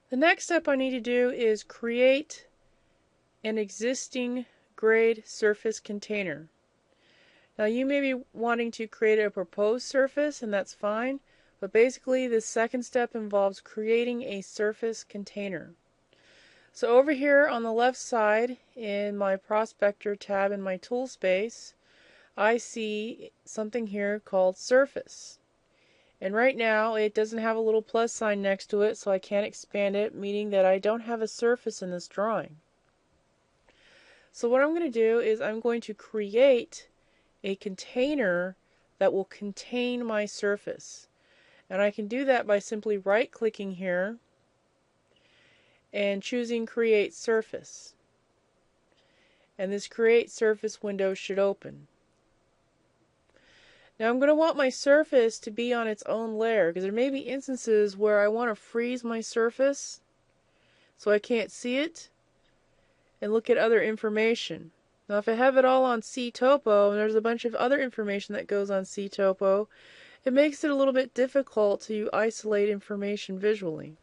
The next step I need to do is create an existing grade surface container. Now you may be wanting to create a proposed surface, and that's fine, but basically this second step involves creating a surface container. So over here on the left side in my Prospector tab in my tool space, I see something here called surface. And right now it doesn't have a little plus sign next to it, so I can't expand it, meaning that I don't have a surface in this drawing. So what I'm going to do is I'm going to create a container that will contain my surface. And I can do that by simply right clicking here and choosing Create Surface. And this Create Surface window should open. Now I'm going to want my surface to be on its own layer, because there may be instances where I want to freeze my surface so I can't see it and look at other information. Now if I have it all on CTopo and there's a bunch of other information that goes on CTopo, it makes it a little bit difficult to isolate information visually.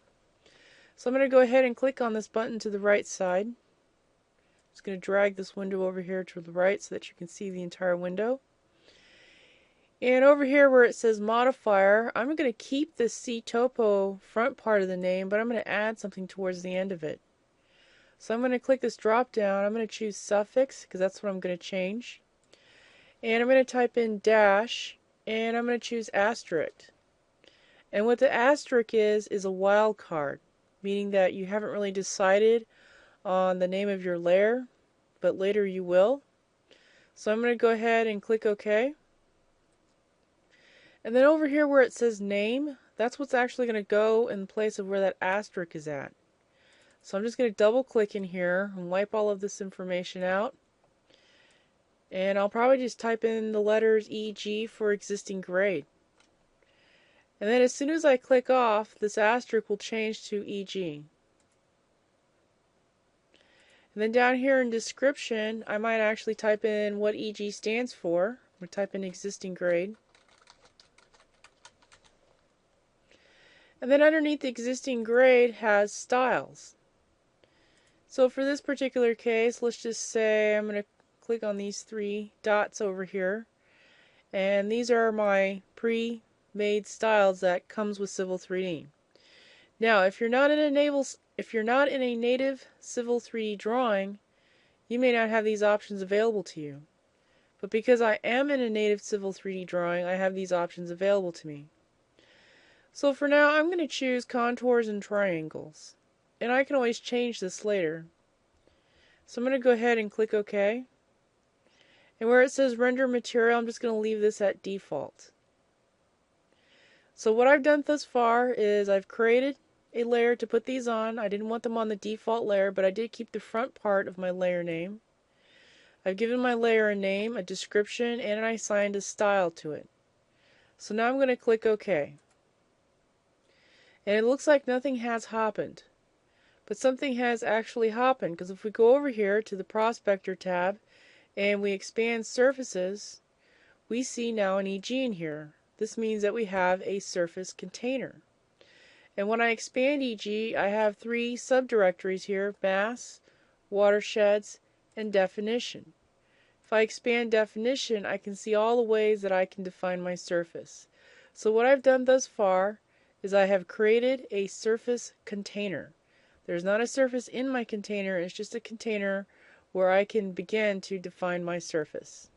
So I'm going to go ahead and click on this button to the right side. Just going to drag this window over here to the right so that you can see the entire window. And over here where it says modifier, I'm going to keep this CTopo front part of the name, but I'm going to add something towards the end of it. So I'm going to click this drop down. I'm going to choose suffix because that's what I'm going to change. And I'm going to type in dash, and I'm going to choose asterisk. And what the asterisk is a wildcard, meaning that you haven't really decided on the name of your layer, but later you will. So I'm going to go ahead and click OK. And then over here where it says name, that's what's actually going to go in place of where that asterisk is at. So I'm just going to double click in here and wipe all of this information out. And I'll probably just type in the letters EG for existing grade. And then as soon as I click off, this asterisk will change to EG. And then down here in description, I might actually type in what EG stands for. I'm going to type in existing grade. And then underneath the existing grade has styles. So for this particular case, let's just say I'm going to click on these three dots over here. And these are my pre-made styles that comes with Civil 3D. Now, if you're not in a native Civil 3D drawing, you may not have these options available to you. But because I am in a native Civil 3D drawing, I have these options available to me. So for now, I'm going to choose contours and triangles. And I can always change this later. So I'm going to go ahead and click OK. And where it says render material, I'm just going to leave this at default. So what I've done thus far is I've created a layer to put these on. I didn't want them on the default layer, but I did keep the front part of my layer name. I've given my layer a name, a description, and I assigned a style to it. So now I'm going to click OK. And it looks like nothing has happened. But something has actually happened, because if we go over here to the Prospector tab and we expand surfaces, we see now an EG in here. This means that we have a surface container. And when I expand EG, I have three subdirectories here: mass, watersheds, and definition. If I expand definition, I can see all the ways that I can define my surface. So what I've done thus far is I have created a surface container. There's not a surface in my container, it's just a container where I can begin to define my surface.